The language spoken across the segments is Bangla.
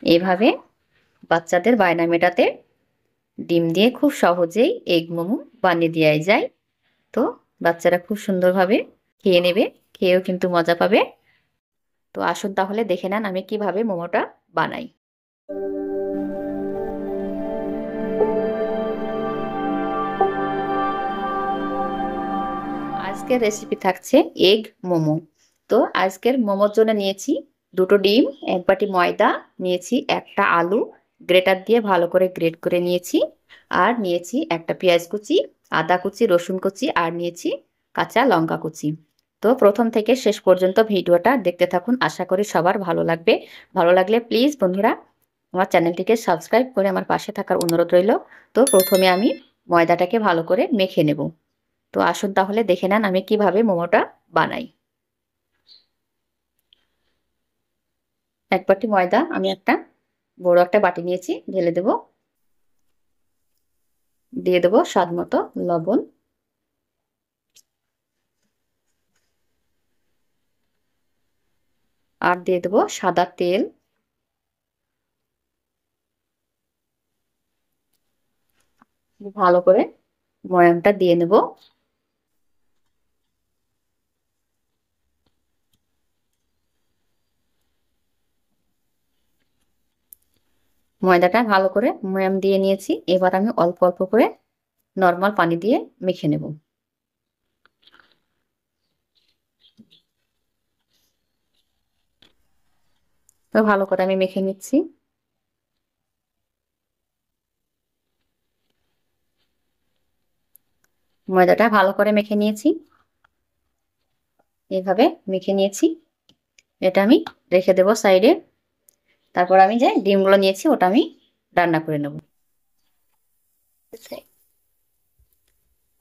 এইভাবে বাচ্চাদের বায়না মেটাতে ডিম দিয়ে খুব সহজেই এগ মোমো বানিয়ে দেওয়া যায়। তো বাচ্চারা খুব সুন্দরভাবে খেয়ে নেবে, খেয়েও কিন্তু মজা পাবে। তো আসুন তাহলে দেখে নেন আমি কিভাবে মোমোটা বানাই। আজকের রেসিপি থাকছে এগ মোমো। তো আজকের মোমোর জন্য নিয়েছি 2টো ডিম, 1 বাটি ময়দা, নিয়েছি একটা আলু গ্রেটার দিয়ে ভালো করে গ্রেট করে নিয়েছি, আর নিয়েছি একটা পেঁয়াজ কুচি, আদা কুচি, রসুন কুচি, আর নিয়েছি কাঁচা লঙ্কা কুচি। তো প্রথম থেকে শেষ পর্যন্ত ভিডিওটা দেখতে থাকুন, আশা করি সবার ভালো লাগবে। ভালো লাগলে প্লিজ বন্ধুরা আমার চ্যানেলটিকে সাবস্ক্রাইব করে আমার পাশে থাকার অনুরোধ রইল। তো প্রথমে আমি ময়দাটাকে ভালো করে মেখে নেব। তো আসুন তাহলে দেখে নেন আমি কিভাবে মোমোটা বানাই। 1 বাটি ময়দা আমি একটা বড় একটা বাটি নিয়েছি, ঢেলে দেব। দিয়ে দেব স্বাদ মতো লবণ, আর দিয়ে দেব সাদা তেল। ভালো করে ময়ামটা দিয়ে নেব। ময়দাটা ভালো করে ময়াম দিয়ে নিয়েছি, এবার আমি অল্প অল্প করে নর্মাল পানি দিয়ে মেখে নেব। তো ভালো করে আমি মেখে নিচ্ছি। ময়দাটা ভালো করে মেখে নিয়েছি, এইভাবে মেখে নিয়েছি। এটা আমি রেখে দেব সাইডে। তারপর আমি যে ডিমগুলো নিয়েছি ওটা আমি রান্না করে নেব।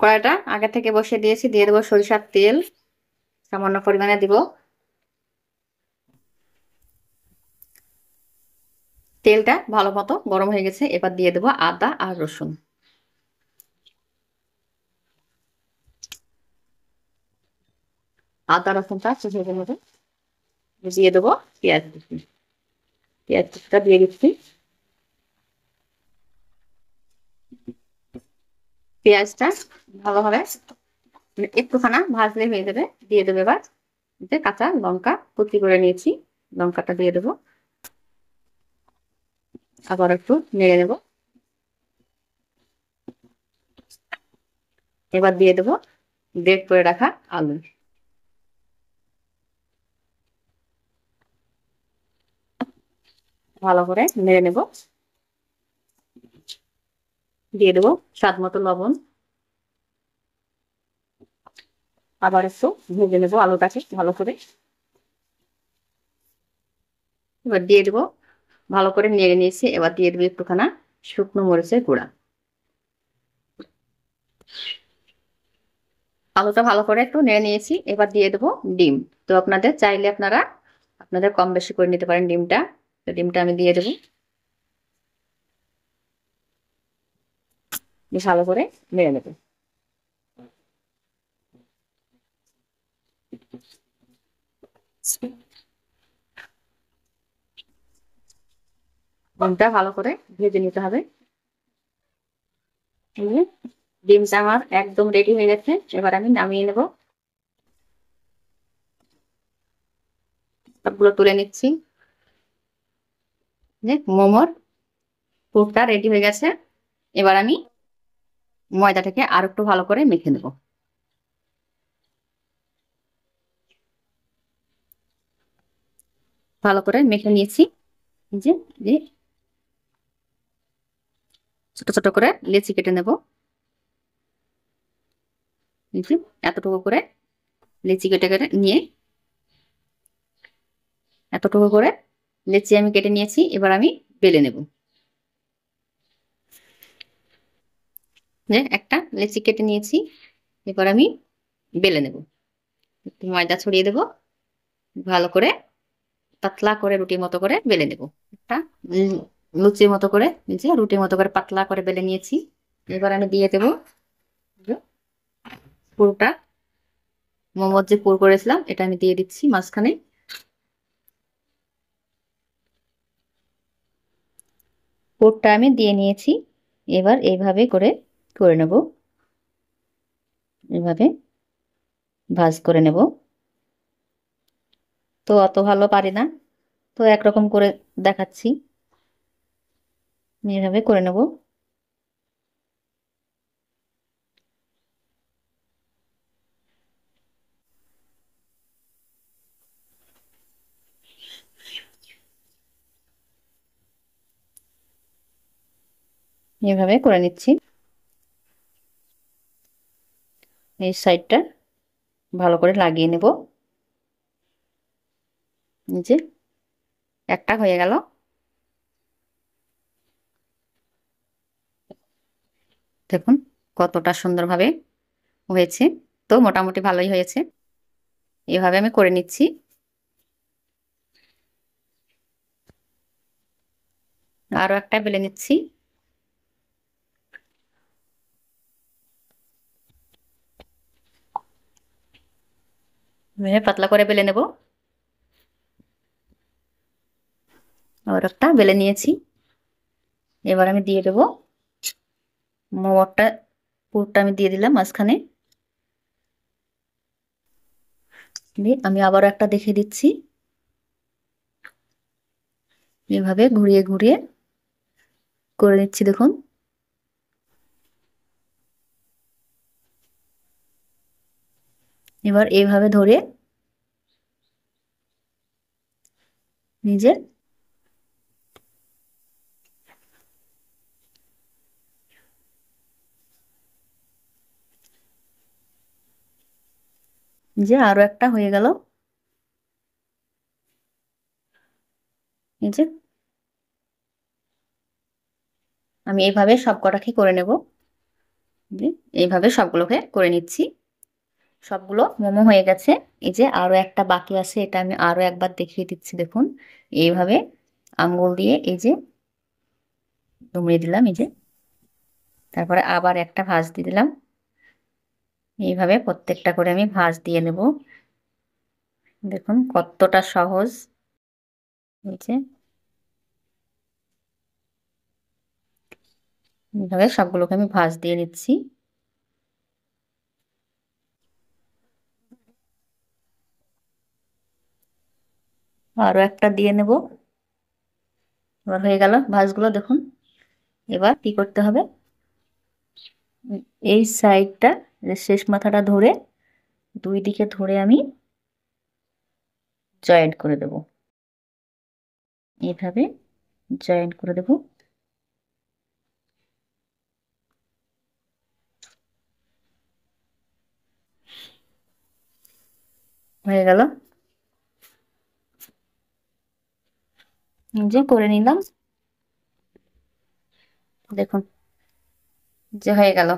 কড়াইটা আগে থেকে বসিয়ে দিয়েছি, দিয়ে দেবো সরিষার তেল, সামান্য পরিমাণে দিব। তেলটা ভালো মতো গরম হয়ে গেছে, এবার দিয়ে দেবো আদা আর রসুন। আদা রসুনটা ভেজে নেবে। দিয়ে দেবো পেঁয়াজ কুচি। পেঁয়াজ কুচিটা দিয়ে দিচ্ছি। পেঁয়াজটা ভালোভাবে একটুখানা ভাজলে হয়ে যাবে। দিয়ে দেবো এবার যে কাঁচা লঙ্কা কুচি করে নিয়েছি, লঙ্কাটা দিয়ে দেবো। আবার একটু নেড়ে নেব। এবার দিয়ে দেবো গ্রেট করে রাখা আলু। ভালো করে নেড়ে নেব। দিয়ে দেবো স্বাদ মতো লবণ। আবার একটু ভেজে নেবো আলুটাকে ভালো করে। এবার দিয়ে দেবো, ভালো করে নেড়ে নিয়েছি, এবার দিয়ে দেবো একটুখানা শুকনো মরিচের গুঁড়া। আলুটা ভালো করে একটু নেড়ে নিয়েছি, এবার দিয়ে দেবো ডিম। তো আপনাদের চাইলে আপনারা আপনাদের কম বেশি করে নিতে পারেন ডিমটা। তো ডিমটা আমি দিয়ে দেবো, বেশ ভালো করে নেড়ে নেবো। ডিমটা ভালো করে ভেজে নিতে হবে। ডিমটা আমার একদম রেডি হয়ে গেছে, এবার আমি নামিয়ে নেব। সবগুলো তুলে নিচ্ছি। যে মোমোর পুরটা রেডি হয়ে গেছে, এবার আমি ময়দাটাকে আর একটু ভালো করে মেখে নেব। ভালো করে মেখে নিয়েছি। যে যে ছোট ছোট করে লেচি কেটে নেব। এতটুকু করে লেচি কেটে কেটে নিয়ে এতটুকু করে লেচি আমি কেটে নিয়েছি, এবার আমি বেলে নেব। যে একটা লেচি কেটে নিয়েছি, এবার আমি বেলে নেব। একটু ময়দা ছড়িয়ে দেব, ভালো করে পাতলা করে রুটির মতো করে বেলে নেব। একটা লুচির মতো করে যে রুটির মতো করে পাতলা করে বেলে নিয়েছি। এবার আমি দিয়ে দেব পুরোটা, মোমোর যে পুর করেছিলাম এটা আমি দিয়ে দিচ্ছি মাঝখানে। পুরটা আমি দিয়ে নিয়েছি। এবার এইভাবে করে করে নেব, এইভাবে ভাঁজ করে নেব। তো অত ভালো পারি না, তো একরকম করে দেখাচ্ছি, এইভাবে করে নেব। এইভাবে করে নিচ্ছি। এই সাইডটা ভালো করে লাগিয়ে নেব। যে একটা হয়ে গেল, দেখুন কতটা সুন্দরভাবে হয়েছে। তো মোটামুটি ভালোই হয়েছে। এভাবে আমি করে নিচ্ছি। আরো একটা বেলে নিচ্ছি। পাতলা করে বেলে নেব। আবার একটা বেলে নিয়েছি। এবার আমি দিয়ে দেবো মোমোটা, পুরটা আমি দিয়ে দিলাম মাঝখানে। দিয়ে আমি আবারও একটা দেখিয়ে দিচ্ছি। এভাবে ঘুরিয়ে ঘুরিয়ে করে নিচ্ছি, দেখুন। এবার এইভাবে ধরে নিজে যে আরো একটা হয়ে গেল। এই যে আমি এইভাবে সব কটাকে করে নেব। এইভাবে সবগুলোকে করে নিচ্ছি। সবগুলো মোমো হয়ে গেছে। এই যে আরো একটা বাকি আছে, এটা আমি আরো একবার দেখিয়ে দিচ্ছি, দেখুন। এইভাবে আঙ্গুল দিয়ে এই যে দুমড়ে দিলাম, এই যে। তারপরে আবার একটা ভাঁজ দিয়ে দিলাম। এইভাবে প্রত্যেকটা করে আমি ভাঁজ দিয়ে নেব। দেখুন কতটা সহজ। এই যে এইভাবে সবগুলোকে আমি ভাঁজ দিয়ে নিচ্ছি। আরো একটা দিয়ে নেব। এবার হয়ে গেল ভাঁজগুলো, দেখুন। এবার কি করতে হবে, এই সাইডটা, শেষ মাথাটা ধরে দুই দিকে ধরে আমি জয়েন্ট করে দেব। এইভাবে জয়েন্ট করে দেব। হয়ে গেল, যে করে নিলাম, দেখুন যে হয়ে গেল।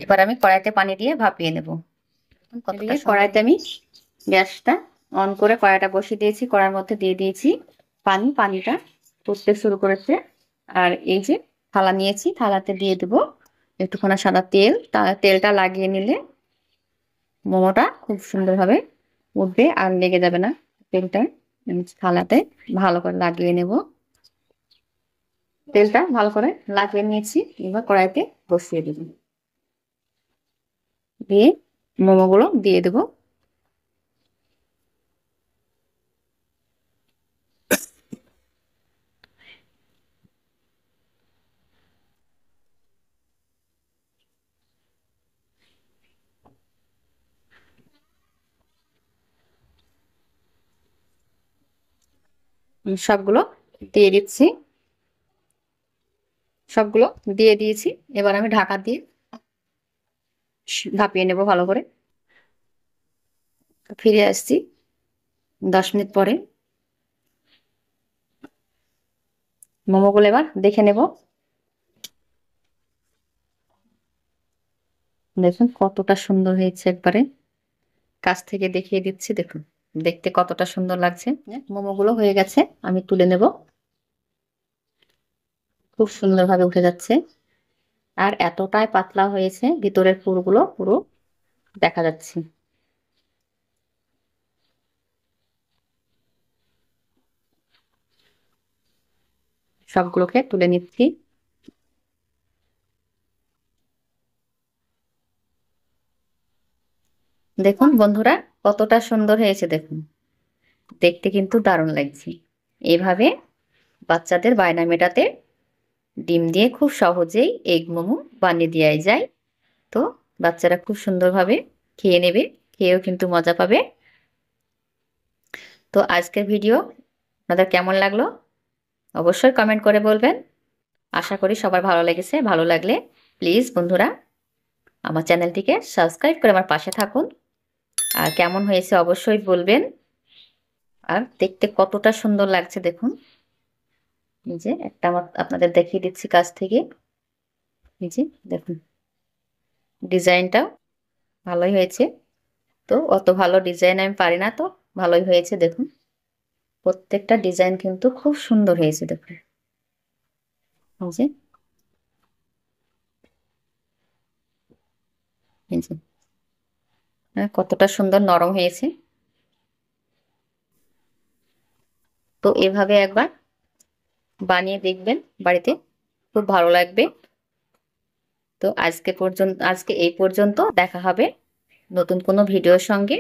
এবার আমি কড়াইতে পানি দিয়ে ভাপিয়ে নেব। এদিকে কড়াইতে আমি গ্যাসটা অন করে কড়াইটা বসিয়ে দিয়েছি। কড়াইয়ের মধ্যে দিয়ে দিয়েছি পানি। পানিটা ফুটতে শুরু করেছে। আর এই যে থালা নিয়েছি, থালাতে দিয়ে দেবো একটুখানি সাদা তেল। তেলটা লাগিয়ে নিলে মোমোটা খুব সুন্দরভাবে উঠবে আর লেগে যাবে না। তেলটা আমি থালাতে ভালো করে লাগিয়ে নেব। তেলটা ভালো করে লাগিয়ে নিয়েছি। এবার কড়াইতে বসিয়ে দেব, দিয়ে মোমোগুলো দিয়ে দেবো। সবগুলো দিয়ে দিচ্ছি। সবগুলো দিয়ে দিয়েছি। এবার আমি ঢাকা দিয়ে ভাপিয়ে নেব ভালো করে। ফিরে আসছি 10 মিনিট পরে। মোমোগুলো এবার দেখে নেব। দেখুন কতটা সুন্দর হয়েছে, একবারে কাছ থেকে দেখিয়ে দিচ্ছি, দেখুন দেখতে কতটা সুন্দর লাগছে। মোমোগুলো হয়ে গেছে, আমি তুলে নেব। খুব সুন্দরভাবে উঠে যাচ্ছে। আর এতটাই পাতলা হয়েছে, ভিতরের পুরগুলো পুরো দেখা যাচ্ছে। সবগুলোকে তুলে নিচ্ছি। দেখুন বন্ধুরা কতটা সুন্দর হয়েছে, দেখুন দেখতে কিন্তু দারুণ লাগছে। এভাবে বাচ্চাদের বায়না মেটাতে ডিম দিয়ে খুব সহজেই এগ মোমো বানিয়ে দেওয়া যায়। তো বাচ্চারা খুব সুন্দরভাবে খেয়ে নেবে, খেয়েও কিন্তু মজা পাবে। তো আজকের ভিডিও আপনাদের কেমন লাগলো অবশ্যই কমেন্ট করে বলবেন। আশা করি সবার ভালো লেগেছে। ভালো লাগলে প্লিজ বন্ধুরা আমার চ্যানেলটিকে সাবস্ক্রাইব করে আমার পাশে থাকুন। আর কেমন হয়েছে অবশ্যই বলবেন। আর দেখতে কতটা সুন্দর লাগছে দেখুন। এই যে একটা আমার আপনাদের দেখিয়ে দিচ্ছি কাছ থেকে। এই যে দেখুন ডিজাইনটাও ভালোই হয়েছে। তো অত ভালো ডিজাইন আমি পারি না, তো ভালোই হয়েছে দেখুন। প্রত্যেকটা ডিজাইন কিন্তু খুব সুন্দর হয়েছে দেখুন। এই যে এই যে কতটা সুন্দর নরম হয়েছে। তো এভাবে একবার বানিয়ে দেখবেন বাড়িতে, খুব ভালো লাগবে। তো আজকে এই পর্যন্ত, দেখা হবে নতুন কোনো ভিডিওর সঙ্গে।